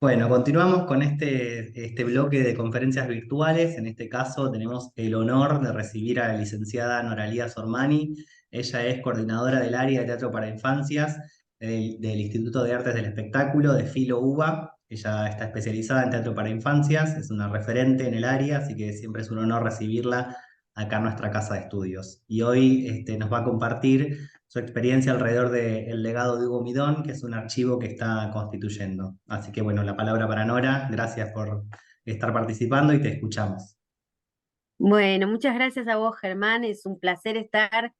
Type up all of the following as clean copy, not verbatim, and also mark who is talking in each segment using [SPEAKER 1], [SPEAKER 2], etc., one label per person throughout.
[SPEAKER 1] Bueno, continuamos con este bloque de conferencias virtuales. En este caso tenemos el honor de recibir a la licenciada Noralía Sormani. Ella es coordinadora del área de teatro para infancias del Instituto de Artes del Espectáculo de Filo UBA. Ella está especializada en teatro para infancias, es una referente en el área, así que siempre es un honor recibirla acá en nuestra casa de estudios. Y hoy nos va a compartir su experiencia alrededor del legado de Hugo Midón, que es un archivo que está constituyendo. Así que bueno, la palabra para Nora, gracias por estar participando y te escuchamos.
[SPEAKER 2] Bueno, muchas gracias a vos, Germán. Es un placer estar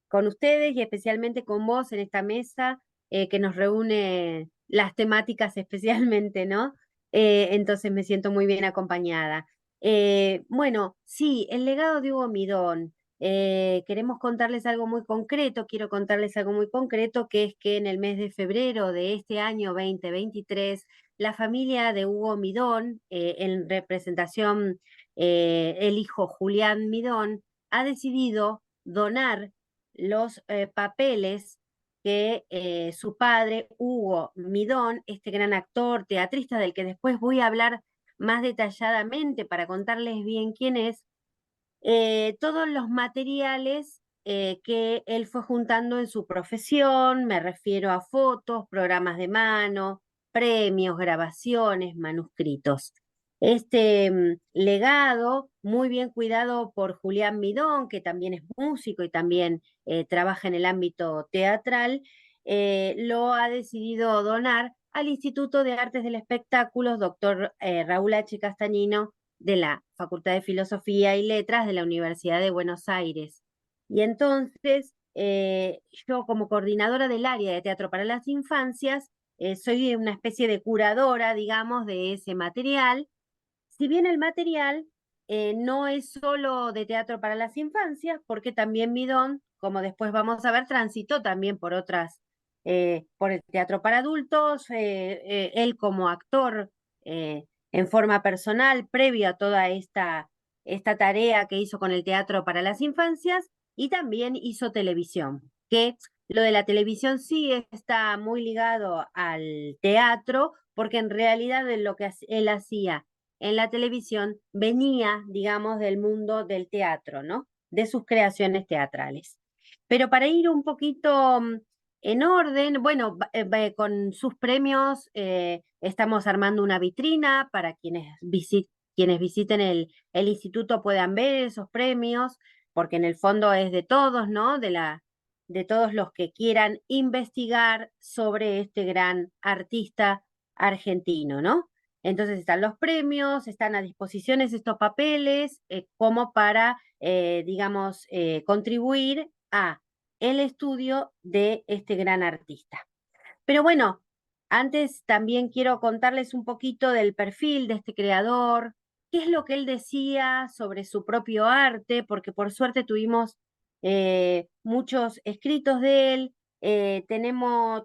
[SPEAKER 2] con ustedes y especialmente con vos en esta mesa que nos reúne las temáticas especialmente, ¿no? Entonces me siento muy bien acompañada. Bueno, sí, el legado de Hugo Midón. Queremos contarles algo muy concreto, quiero contarles algo muy concreto, que es que en el mes de febrero de este año 2023, la familia de Hugo Midón, en representación el hijo Julián Midón, ha decidido donar los papeles que su padre, Hugo Midón, este gran actor, teatrista del que después voy a hablar más detalladamente para contarles bien quién es, todos los materiales que él fue juntando en su profesión, me refiero a fotos, programas de mano, premios, grabaciones, manuscritos. Este legado, muy bien cuidado por Julián Midón, que también es músico y también trabaja en el ámbito teatral, lo ha decidido donar al Instituto de Artes del Espectáculo, doctor Raúl H. Castañino, de la Facultad de Filosofía y Letras de la Universidad de Buenos Aires. Y entonces, yo como coordinadora del área de teatro para las infancias, soy una especie de curadora, digamos, de ese material. Si bien el material no es solo de teatro para las infancias, porque también Midón, como después vamos a ver, transitó también por otras, por el teatro para adultos, él como actor en forma personal, previo a toda esta tarea que hizo con el teatro para las infancias, y también hizo televisión, que lo de la televisión sí está muy ligado al teatro, porque en realidad de lo que él hacía en la televisión venía, digamos, del mundo del teatro, ¿no? De sus creaciones teatrales. Pero para ir un poquito en orden, bueno, con sus premios estamos armando una vitrina para quienes visiten el instituto puedan ver esos premios, porque en el fondo es de todos, ¿no? De todos los que quieran investigar sobre este gran artista argentino, ¿no? Entonces están los premios, están a disposición estos papeles como para, digamos, contribuir a el estudio de este gran artista. Pero bueno, antes también quiero contarles un poquito del perfil de este creador, qué es lo que él decía sobre su propio arte, porque por suerte tuvimos muchos escritos de él,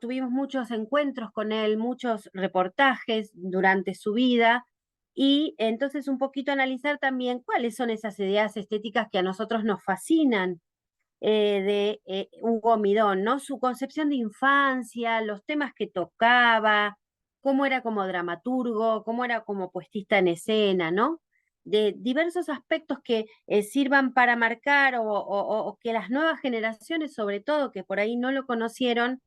[SPEAKER 2] tuvimos muchos encuentros con él, muchos reportajes durante su vida, y entonces un poquito analizar también cuáles son esas ideas estéticas que a nosotros nos fascinan de Hugo Midón, ¿no? Su concepción de infancia, los temas que tocaba, cómo era como dramaturgo, cómo era como puestista en escena, ¿no? De diversos aspectos que sirvan para marcar o que las nuevas generaciones, sobre todo, que por ahí no lo conocieron,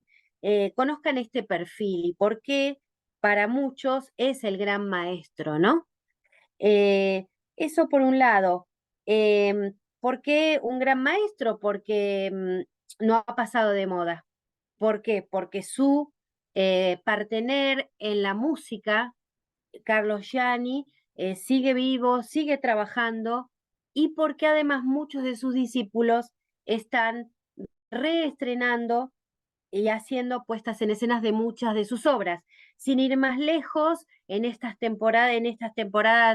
[SPEAKER 2] conozcan este perfil y por qué para muchos es el gran maestro, ¿no? Eh, Eso por un lado. ¿Por qué un gran maestro? Porque no ha pasado de moda. ¿Por qué? Porque su partener en la música, Carlos Gianni, sigue vivo, sigue trabajando y porque además muchos de sus discípulos están reestrenando y haciendo puestas en escenas de muchas de sus obras. Sin ir más lejos, en estas temporadas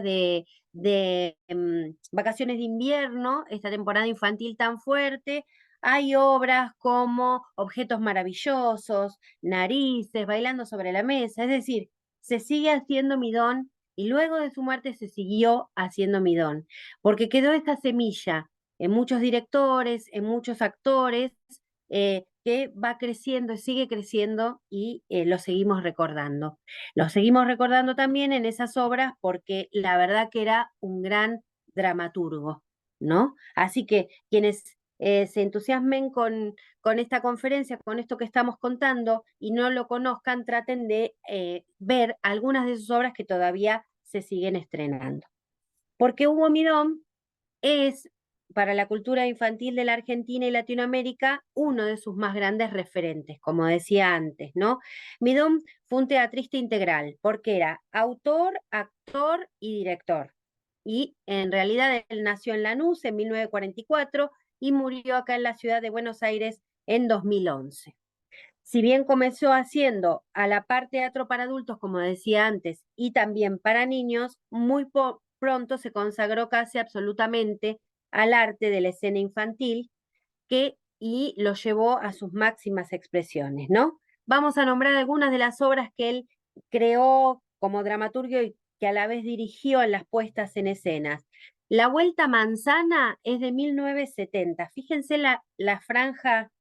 [SPEAKER 2] de vacaciones de invierno, esta temporada infantil tan fuerte, hay obras como Objetos Maravillosos, Narices, Bailando sobre la Mesa, es decir, se sigue haciendo Midón y luego de su muerte se siguió haciendo Midón, porque quedó esta semilla en muchos directores, en muchos actores, que va creciendo y sigue creciendo y lo seguimos recordando. Lo seguimos recordando también en esas obras porque la verdad que era un gran dramaturgo, ¿no? Así que quienes se entusiasmen con esta conferencia, con esto que estamos contando y no lo conozcan, traten de ver algunas de sus obras que todavía se siguen estrenando. Porque Hugo Midón es, para la cultura infantil de la Argentina y Latinoamérica, uno de sus más grandes referentes, como decía antes, ¿no? Midón fue un teatrista integral, porque era autor, actor y director. Y en realidad él nació en Lanús en 1944 y murió acá en la ciudad de Buenos Aires en 2011. Si bien comenzó haciendo a la par teatro para adultos, como decía antes, y también para niños, muy pronto se consagró casi absolutamente al arte de la escena infantil y lo llevó a sus máximas expresiones, ¿no? Vamos a nombrar algunas de las obras que él creó como dramaturgo y que a la vez dirigió en las puestas en escenas. La Vuelta Manzana es de 1970. Fíjense la franja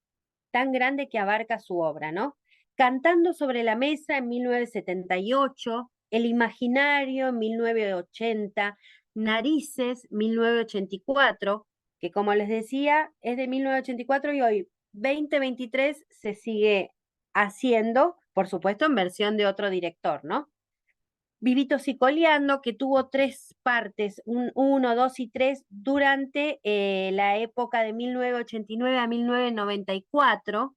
[SPEAKER 2] tan grande que abarca su obra, ¿no? Cantando sobre la mesa en 1978, El Imaginario en 1980, Narices 1984, que como les decía es de 1984 y hoy 2023 se sigue haciendo, por supuesto en versión de otro director, ¿no? Vivito Coleando, que tuvo tres partes, uno, dos y tres, durante la época de 1989 a 1994.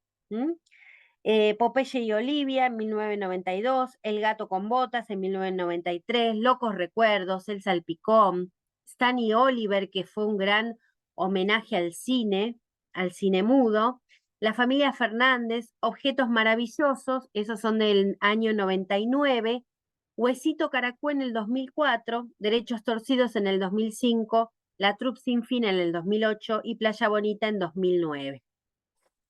[SPEAKER 2] Popeye y Olivia en 1992, El gato con botas en 1993, Locos recuerdos, El salpicón, Stan y Oliver, que fue un gran homenaje al cine mudo, La familia Fernández, Objetos maravillosos, esos son del año 99, Huesito Caracú en el 2004, Derechos torcidos en el 2005, La Troupe sin fin en el 2008 y Playa Bonita en 2009.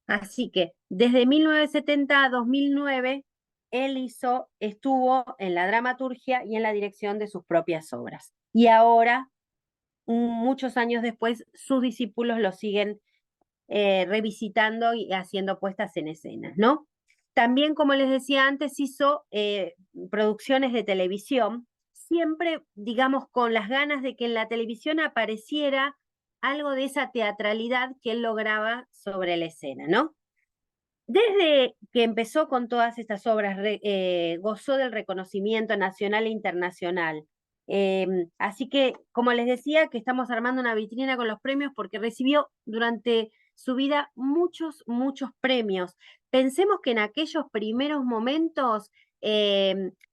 [SPEAKER 2] Así que desde 1970 a 2009, estuvo en la dramaturgia y en la dirección de sus propias obras. Y ahora, muchos años después, sus discípulos lo siguen revisitando y haciendo puestas en escena, ¿no? También, como les decía antes, hizo producciones de televisión, siempre, digamos, con las ganas de que en la televisión apareciera algo de esa teatralidad que él lograba sobre la escena, ¿no? Desde que empezó con todas estas obras, gozó del reconocimiento nacional e internacional. Así que, como les decía, que estamos armando una vitrina con los premios porque recibió durante su vida muchos premios. Pensemos que en aquellos primeros momentos,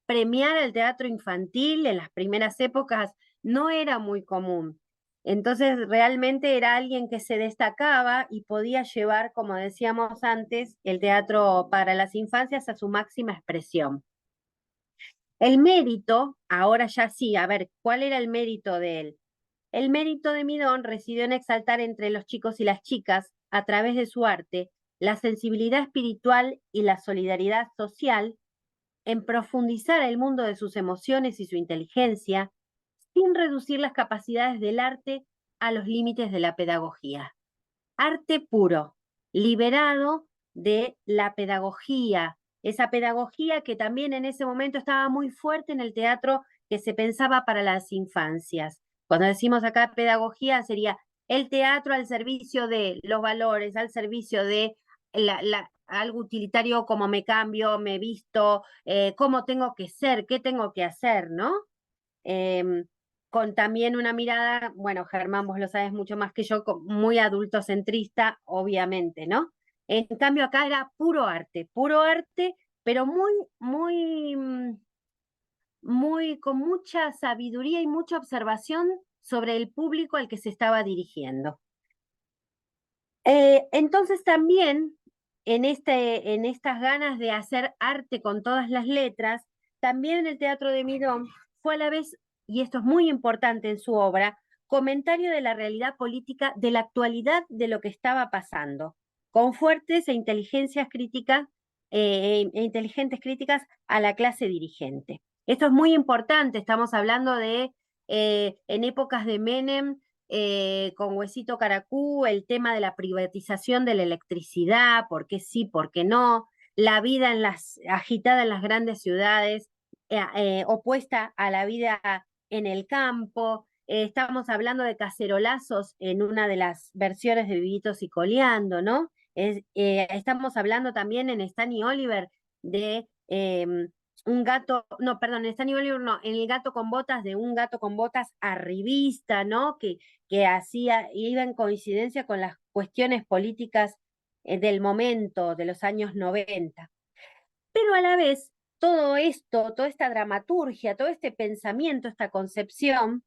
[SPEAKER 2] premiar el teatro infantil en las primeras épocas no era muy común. Entonces, realmente era alguien que se destacaba y podía llevar, como decíamos antes, el teatro para las infancias a su máxima expresión. El mérito, ahora ya sí, a ver, ¿cuál era el mérito de él? El mérito de Midón residió en exaltar entre los chicos y las chicas, a través de su arte, la sensibilidad espiritual y la solidaridad social, en profundizar el mundo de sus emociones y su inteligencia, sin reducir las capacidades del arte a los límites de la pedagogía. Arte puro, liberado de la pedagogía, esa pedagogía que también en ese momento estaba muy fuerte en el teatro que se pensaba para las infancias. Cuando decimos acá pedagogía sería el teatro al servicio de los valores, al servicio de algo utilitario como me cambio, me visto, cómo tengo que ser, qué tengo que hacer, ¿no? Eh, con también una mirada, bueno, Germán, vos lo sabes mucho más que yo, muy adultocentrista, obviamente, ¿no? En cambio acá era puro arte, pero con mucha sabiduría y mucha observación sobre el público al que se estaba dirigiendo. Entonces también en estas ganas de hacer arte con todas las letras, también el Teatro de Midón fue a la vez, y esto es muy importante en su obra, comentario de la realidad política de la actualidad de lo que estaba pasando, con fuertes e inteligentes críticas a la clase dirigente. Esto es muy importante, estamos hablando de en épocas de Menem, con Huesito Caracú, el tema de la privatización de la electricidad, por qué sí, por qué no, la vida agitada en las grandes ciudades, opuesta a la vida en el campo. Estamos hablando de cacerolazos en una de las versiones de Vivitos y Coleando, ¿no? Estamos hablando también en Stan y Oliver de un gato, no, perdón, en Stan y Oliver no, en El gato con botas, de un gato con botas arribista, ¿no? Que iba en coincidencia con las cuestiones políticas del momento, de los años 90. Pero a la vez, todo esto, toda esta dramaturgia, todo este pensamiento, esta concepción,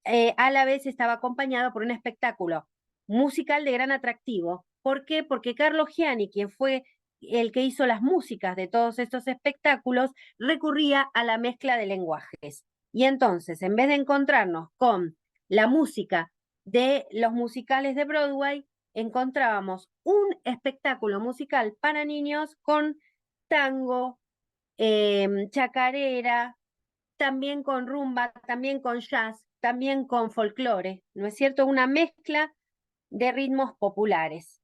[SPEAKER 2] a la vez estaba acompañado por un espectáculo musical de gran atractivo. ¿Por qué? Porque Carlo Giani, quien fue el que hizo las músicas de todos estos espectáculos, recurría a la mezcla de lenguajes. Y entonces, en vez de encontrarnos con la música de los musicales de Broadway, encontrábamos un espectáculo musical para niños con tango, chacarera, también con rumba, también con jazz, también con folclore, ¿no es cierto? Una mezcla de ritmos populares.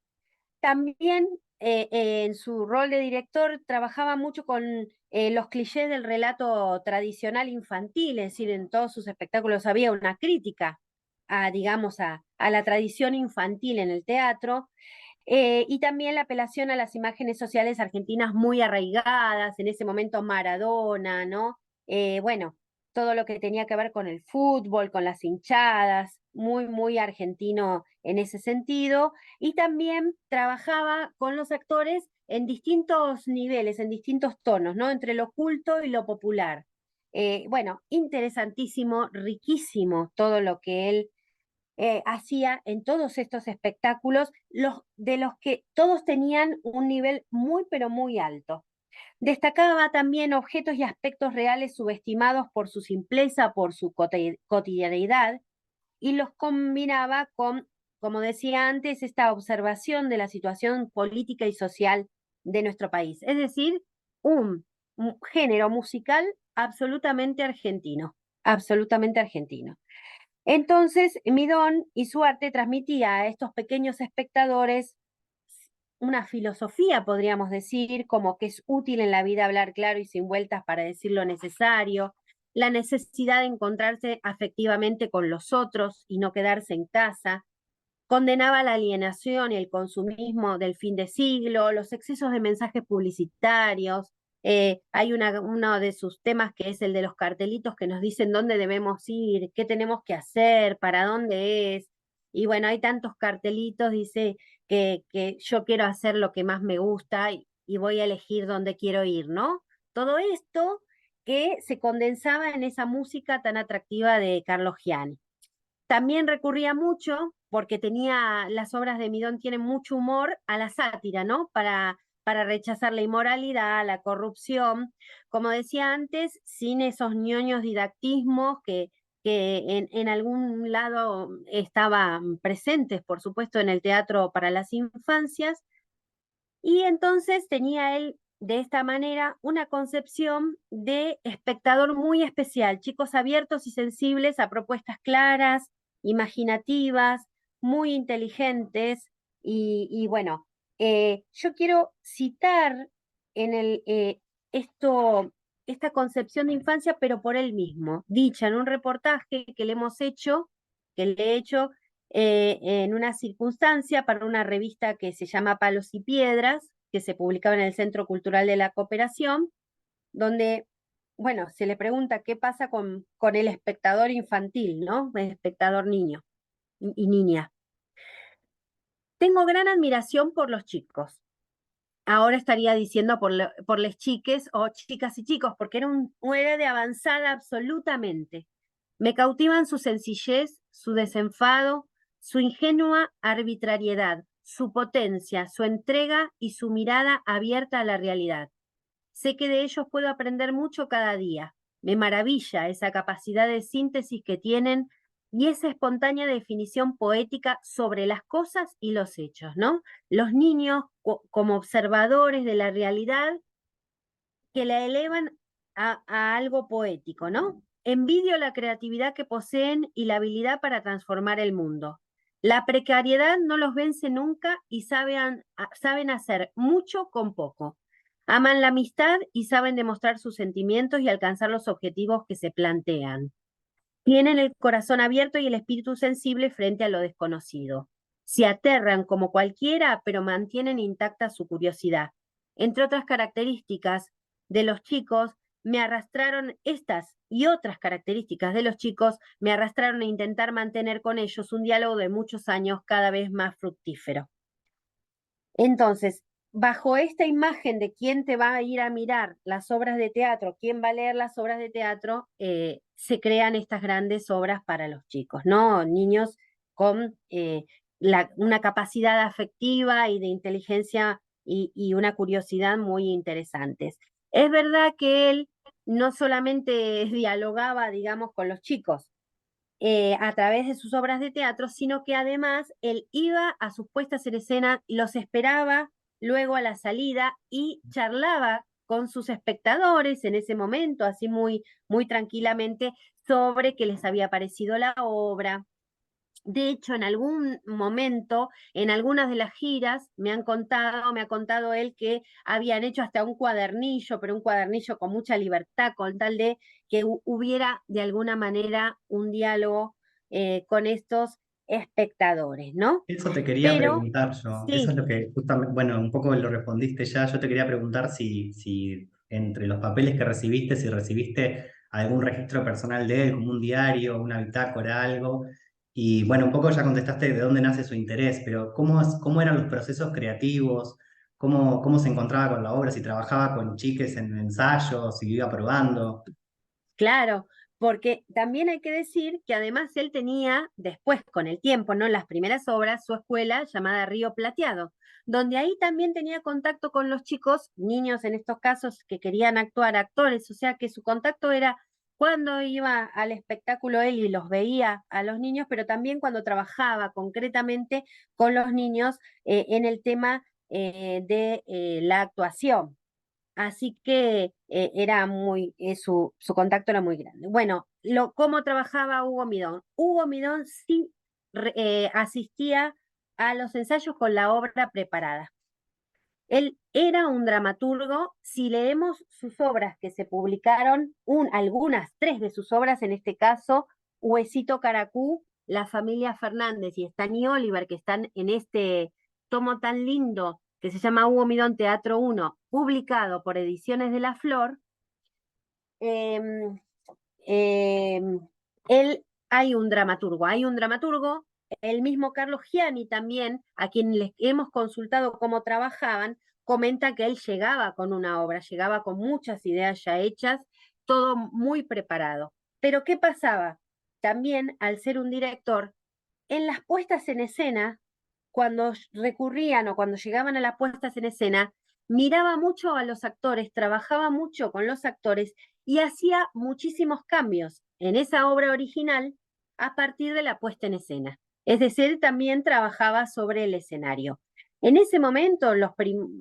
[SPEAKER 2] También en su rol de director trabajaba mucho con los clichés del relato tradicional infantil, es decir, en todos sus espectáculos había una crítica a, digamos, a la tradición infantil en el teatro, y también la apelación a las imágenes sociales argentinas muy arraigadas, en ese momento Maradona, ¿no? Bueno, todo lo que tenía que ver con el fútbol, con las hinchadas, muy, muy argentino en ese sentido, y también trabajaba con los actores en distintos niveles, en distintos tonos, ¿no? Entre lo culto y lo popular. Bueno, interesantísimo, riquísimo todo lo que él hacía en todos estos espectáculos, de los que todos tenían un nivel muy, pero muy alto. Destacaba también objetos y aspectos reales subestimados por su simpleza, por su cotidianidad, y los combinaba con, como decía antes, esta observación de la situación política y social de nuestro país. Es decir, un género musical absolutamente argentino, absolutamente argentino. Entonces, Midón y su arte transmitía a estos pequeños espectadores una filosofía, podríamos decir, como que es útil en la vida hablar claro y sin vueltas para decir lo necesario, la necesidad de encontrarse afectivamente con los otros y no quedarse en casa, condenaba la alienación y el consumismo del fin de siglo, los excesos de mensajes publicitarios. Hay uno de sus temas que es el de los cartelitos que nos dicen dónde debemos ir, qué tenemos que hacer, para dónde es. Y bueno, hay tantos cartelitos, dice que yo quiero hacer lo que más me gusta y voy a elegir dónde quiero ir, ¿no? Todo esto que se condensaba en esa música tan atractiva de Carlos Giani. También recurría mucho, porque las obras de Midón tienen mucho humor, a la sátira, ¿no? Para rechazar la inmoralidad, la corrupción, como decía antes, sin esos ñoños didactismos que en algún lado estaban presentes, por supuesto, en el teatro para las infancias. Y entonces tenía él de esta manera una concepción de espectador muy especial, chicos abiertos y sensibles a propuestas claras, imaginativas, muy inteligentes. Y bueno, yo quiero citar en esta concepción de infancia, pero por él mismo, dicha en un reportaje que le hemos hecho, que le he hecho en una circunstancia para una revista que se llama Palos y Piedras, que se publicaba en el Centro Cultural de la Cooperación, donde, bueno, se le pregunta qué pasa con el espectador infantil, ¿no? El espectador niño y niña. Tengo gran admiración por los chicos. Ahora estaría diciendo por les chiques o chicas y chicos, porque era de avanzada absolutamente. Me cautivan su sencillez, su desenfado, su ingenua arbitrariedad, su potencia, su entrega y su mirada abierta a la realidad. Sé que de ellos puedo aprender mucho cada día. Me maravilla esa capacidad de síntesis que tienen y esa espontánea definición poética sobre las cosas y los hechos, ¿no? Los niños como observadores de la realidad que la elevan a algo poético, ¿no? envidio la creatividad que poseen y la habilidad para transformar el mundo. La precariedad no los vence nunca y saben hacer mucho con poco. Aman la amistad y saben demostrar sus sentimientos y alcanzar los objetivos que se plantean. Tienen el corazón abierto y el espíritu sensible frente a lo desconocido. Se aterran como cualquiera, pero mantienen intacta su curiosidad. Entre otras características de los chicos, me arrastraron estas y otras características de los chicos, me arrastraron a intentar mantener con ellos un diálogo de muchos años cada vez más fructífero. Entonces, bajo esta imagen de quién te va a ir a mirar las obras de teatro, quién va a leer las obras de teatro, se crean estas grandes obras para los chicos, ¿no? Niños con una capacidad afectiva y de inteligencia y una curiosidad muy interesantes. Es verdad que él no solamente dialogaba, digamos, con los chicos, a través de sus obras de teatro, sino que además él iba a sus puestas en escena, los esperaba luego a la salida y charlaba con sus espectadores en ese momento, así muy, muy tranquilamente, sobre qué les había parecido la obra. De hecho, en algún momento, en algunas de las giras, me ha contado él que habían hecho hasta un cuadernillo, pero un cuadernillo con mucha libertad, con tal de que hubiera de alguna manera un diálogo con estos espectadores, ¿no?
[SPEAKER 1] Eso te quería
[SPEAKER 2] Pero
[SPEAKER 1] preguntar yo, eso
[SPEAKER 2] sí,
[SPEAKER 1] es lo que justamente, bueno, un poco lo respondiste ya, yo te quería preguntar si entre los papeles que recibiste, si recibiste algún registro personal de él, como un diario, una bitácora, algo, y bueno, un poco ya contestaste de dónde nace su interés, pero ¿cómo eran los procesos creativos? ¿Cómo se encontraba con la obra? ¿Si trabajaba con chiques en ensayos, si iba probando?
[SPEAKER 2] claro, porque también hay que decir que además él tenía después, con el tiempo, ¿no? En las primeras obras, su escuela llamada Río Plateado, donde ahí también tenía contacto con los chicos, niños en estos casos que querían actuar, actores, o sea que su contacto era cuando iba al espectáculo él y los veía a los niños, pero también cuando trabajaba concretamente con los niños en el tema de la actuación. Así que era su contacto era muy grande. Bueno, ¿cómo trabajaba Hugo Midón? Hugo Midón sí asistía a los ensayos con la obra preparada. Él era un dramaturgo. Si leemos sus obras que se publicaron, algunas, tres de sus obras en este caso, Huesito Caracú, La familia Fernández y Stanley Oliver, que están en este tomo tan lindo que se llama Hugo Midón Teatro 1, publicado por Ediciones de la Flor, eh, eh, él hay un dramaturgo, el mismo Carlos Gianni también, a quien les hemos consultado cómo trabajaban, comenta que él llegaba con una obra, llegaba con muchas ideas ya hechas, todo muy preparado. Pero ¿qué pasaba? También, al ser un director, en las puestas en escena, cuando recurrían o cuando llegaban a las puestas en escena, miraba mucho a los actores, trabajaba mucho con los actores y hacía muchísimos cambios en esa obra original a partir de la puesta en escena. Es decir, también trabajaba sobre el escenario. En ese momento,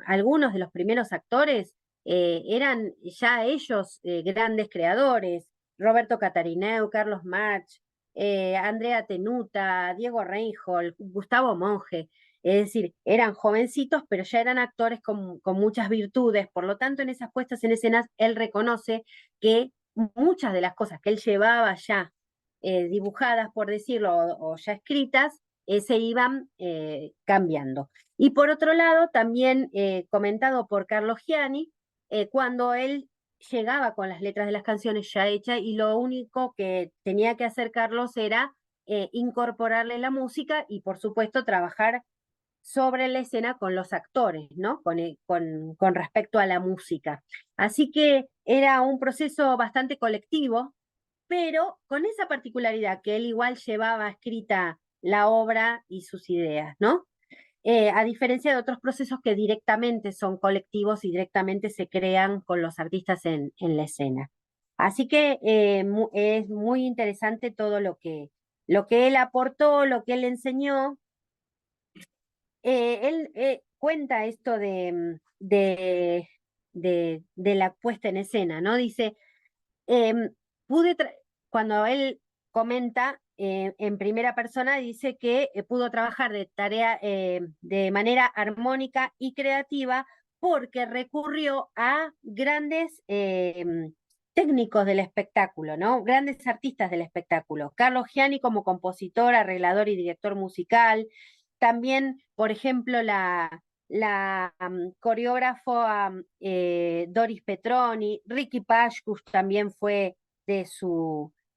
[SPEAKER 2] algunos de los primeros actores eran ya ellos grandes creadores, Roberto Catarineu, Carlos March, Andrea Tenuta, Diego Reinhold, Gustavo Monge. Es decir, eran jovencitos, pero ya eran actores con muchas virtudes. Por lo tanto, en esas puestas en escenas, él reconoce que muchas de las cosas que él llevaba ya dibujadas, por decirlo, o ya escritas, se iban cambiando. Y por otro lado, también comentado por Carlos Gianni, cuando él llegaba con las letras de las canciones ya hechas y lo único que tenía que hacer Carlos era incorporarle la música y por supuesto trabajar sobre la escena con los actores, ¿no? Con respecto a la música. Así que era un proceso bastante colectivo, pero con esa particularidad que él igual llevaba escrita la obra y sus ideas, ¿no? A diferencia de otros procesos que directamente son colectivos y directamente se crean con los artistas en la escena. Así que es muy interesante todo lo que él aportó, lo que él enseñó. Él cuenta esto de la puesta en escena, ¿no? Dice, em, pude cuando él comenta en primera persona, dice que pudo trabajar de manera armónica y creativa porque recurrió a grandes técnicos del espectáculo, ¿no? Grandes artistas del espectáculo. Carlos Giani como compositor, arreglador y director musical. También, por ejemplo, la coreógrafa Doris Petroni, Ricky Pashkus también fue de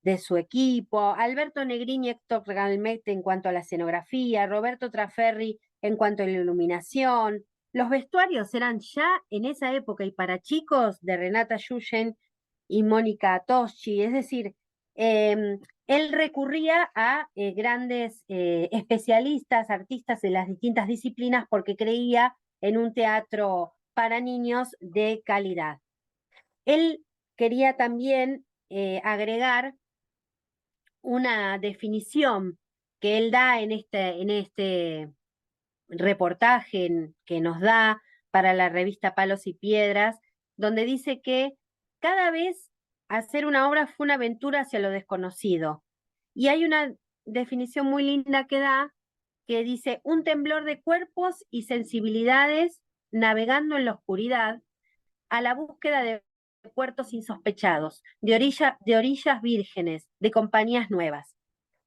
[SPEAKER 2] de su equipo, Alberto Negrini y Héctor Galmete en cuanto a la escenografía, Roberto Traferri en cuanto a la iluminación. Los vestuarios eran ya en esa época y para chicos de Renata Yuyen y Mónica Toschi, es decir, él recurría a grandes especialistas, artistas de las distintas disciplinas porque creía en un teatro para niños de calidad. Él quería también agregar una definición que él da en este reportaje que nos da para la revista Palos y Piedras, donde dice que cada vez hacer una obra fue una aventura hacia lo desconocido. Y hay una definición muy linda que da, que dice, un temblor de cuerpos y sensibilidades navegando en la oscuridad a la búsqueda de puertos insospechados, de orillas vírgenes, de compañías nuevas.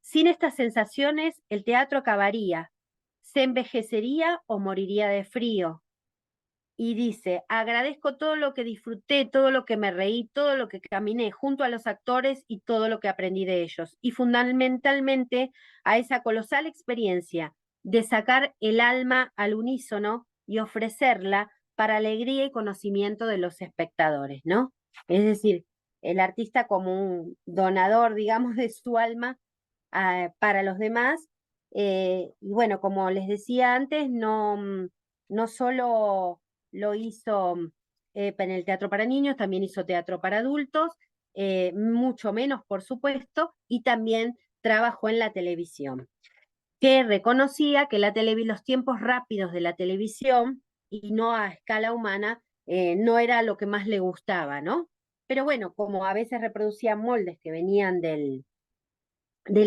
[SPEAKER 2] Sin estas sensaciones, el teatro acabaría, se envejecería o moriría de frío. Y dice, agradezco todo lo que disfruté, todo lo que me reí, todo lo que caminé junto a los actores y todo lo que aprendí de ellos. Y fundamentalmente a esa colosal experiencia de sacar el alma al unísono y ofrecerla para alegría y conocimiento de los espectadores, ¿no? Es decir, el artista como un donador, digamos, de su alma para los demás. Y bueno, como les decía antes, no solo lo hizo en el teatro para niños, también hizo teatro para adultos, mucho menos, por supuesto, y también trabajó en la televisión, que reconocía que los tiempos rápidos de la televisión y no a escala humana no era lo que más le gustaba, ¿no? Pero bueno, como a veces reproducían moldes que venían del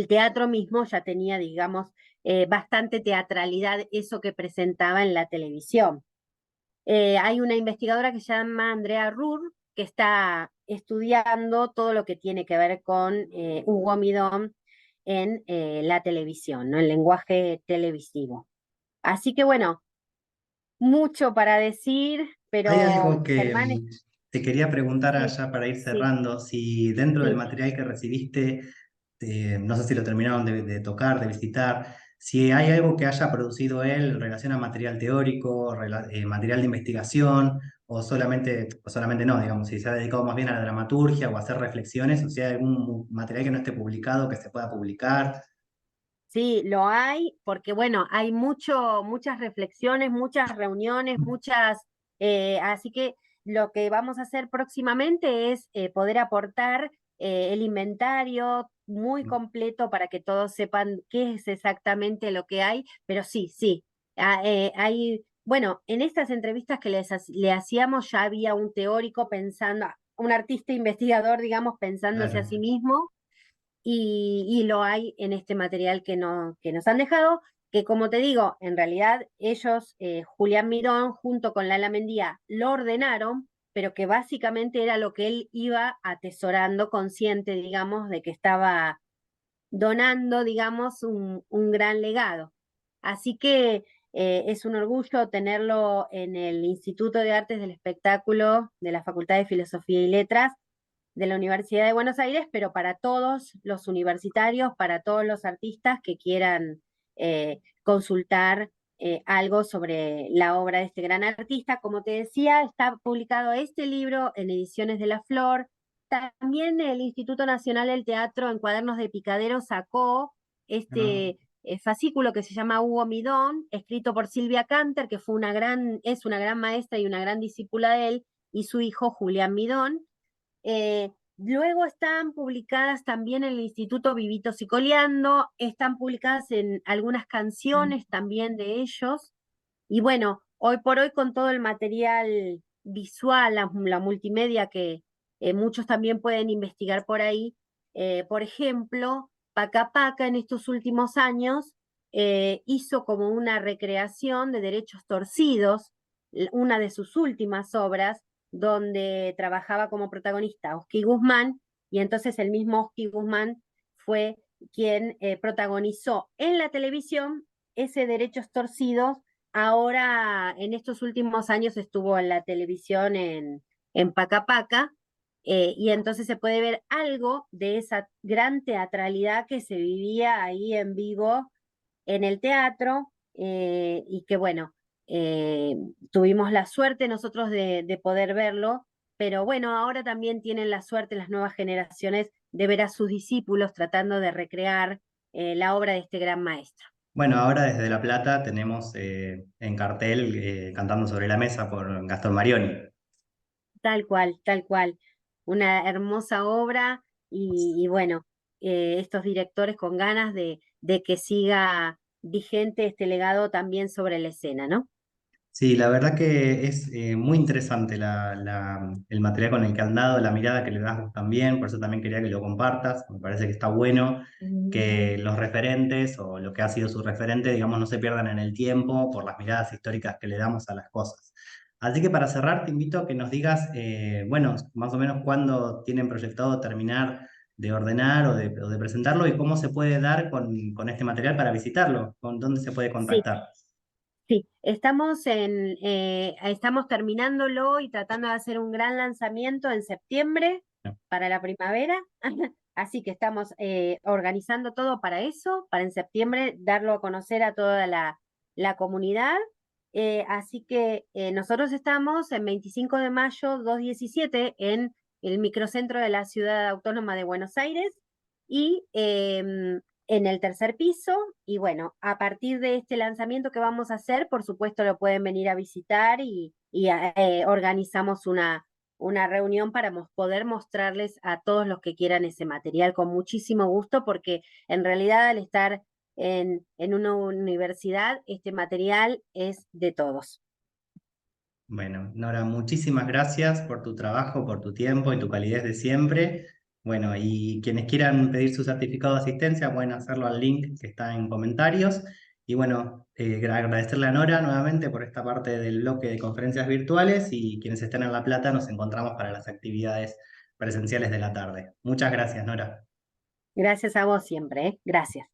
[SPEAKER 2] teatro mismo, ya tenía, digamos, bastante teatralidad eso que presentaba en la televisión. Hay una investigadora que se llama Andrea Rur, que está estudiando todo lo que tiene que ver con Hugo Midón en la televisión, ¿no? El lenguaje televisivo. Así que bueno, mucho para decir,
[SPEAKER 1] Hay
[SPEAKER 2] pero
[SPEAKER 1] algo que
[SPEAKER 2] Germán,
[SPEAKER 1] te quería preguntar
[SPEAKER 2] sí,
[SPEAKER 1] allá para ir
[SPEAKER 2] sí,
[SPEAKER 1] cerrando, si dentro del
[SPEAKER 2] sí.
[SPEAKER 1] material que recibiste, no sé si lo terminaron de tocar, de visitar, si hay algo que haya producido él en relación a material teórico, material de investigación, o solamente no, digamos, si se ha dedicado más bien a la dramaturgia o a hacer reflexiones, o si hay algún material que no esté publicado, que se pueda publicar.
[SPEAKER 2] Sí, lo hay, porque bueno, hay muchas reflexiones, muchas reuniones, así que lo que vamos a hacer próximamente es poder aportar el inventario muy completo para que todos sepan qué es exactamente lo que hay, pero sí, sí, bueno, en estas entrevistas que le hacíamos ya había un teórico pensando, un artista investigador, digamos, pensándose a
[SPEAKER 1] Claro.
[SPEAKER 2] sí mismo y lo hay en este material que nos han dejado, que como te digo, en realidad ellos, Julián Mirón, junto con Lala Mendía, lo ordenaron, pero que básicamente era lo que él iba atesorando, consciente, digamos, de que estaba donando, digamos, un gran legado. Así que es un orgullo tenerlo en el Instituto de Artes del Espectáculo de la Facultad de Filosofía y Letras de la Universidad de Buenos Aires, pero para todos los universitarios, para todos los artistas que quieran consultar algo sobre la obra de este gran artista. Como te decía, está publicado este libro en Ediciones de la Flor. También el Instituto Nacional del Teatro en Cuadernos de Picadero sacó
[SPEAKER 1] ¿No?
[SPEAKER 2] este fascículo que se llama Hugo Midón, escrito por Silvia Canter, que es una gran maestra y una gran discípula de él, y su hijo Julián Midón. Luego están publicadas también en el Instituto Vivito Coleando, están publicadas en algunas canciones también de ellos. Y bueno, hoy por hoy con todo el material visual, la multimedia que muchos también pueden investigar por ahí, Por ejemplo, Paca Paca en estos últimos años hizo como una recreación de Derechos Torcidos, una de sus últimas obras, donde trabajaba como protagonista Oski Guzmán, y entonces el mismo Oski Guzmán fue quien protagonizó en la televisión ese Derechos Torcidos. Ahora, en estos últimos años estuvo en la televisión en Paca Paca, y entonces se puede ver algo de esa gran teatralidad que se vivía ahí en vivo en el teatro, y que bueno, eh, tuvimos la suerte nosotros de poder verlo, pero bueno, ahora también tienen la suerte las nuevas generaciones de ver a sus discípulos tratando de recrear la obra de este gran maestro.
[SPEAKER 1] Bueno, ahora desde La Plata tenemos en cartel Cantando sobre la mesa por Gastón Marioni.
[SPEAKER 2] Tal cual, tal cual. Una hermosa obra y bueno, estos directores con ganas de que siga vigente este legado también sobre la escena, ¿no?
[SPEAKER 1] Sí, la verdad que es muy interesante el material con el que han dado, la mirada que le das vos también, por eso también quería que lo compartas. Me parece que está bueno que los referentes o lo que ha sido su referente, digamos, no se pierdan en el tiempo por las miradas históricas que le damos a las cosas. Así que para cerrar, te invito a que nos digas, bueno, más o menos cuándo tienen proyectado terminar de ordenar o de presentarlo y cómo se puede dar con este material para visitarlo, con dónde se puede
[SPEAKER 2] Sí,
[SPEAKER 1] contactar.
[SPEAKER 2] sí, estamos terminándolo y tratando de hacer un gran lanzamiento en septiembre para la primavera. Así que estamos organizando todo para eso, para en septiembre darlo a conocer a toda la comunidad. Así que nosotros estamos en 25 de mayo 217 en el microcentro de la Ciudad Autónoma de Buenos Aires, y en el tercer piso. Y bueno, a partir de este lanzamiento que vamos a hacer, por supuesto lo pueden venir a visitar y organizamos una reunión para poder mostrarles a todos los que quieran ese material con muchísimo gusto, porque en realidad al estar en una universidad, este material es de todos.
[SPEAKER 1] Bueno, Nora, muchísimas gracias por tu trabajo, por tu tiempo y tu calidez de siempre. Bueno, y quienes quieran pedir su certificado de asistencia pueden hacerlo al link que está en comentarios. Y bueno, agradecerle a Nora nuevamente por esta parte del bloque de conferencias virtuales y quienes estén en La Plata nos encontramos para las actividades presenciales de la tarde. Muchas gracias, Nora.
[SPEAKER 2] Gracias a vos siempre, ¿eh? Gracias.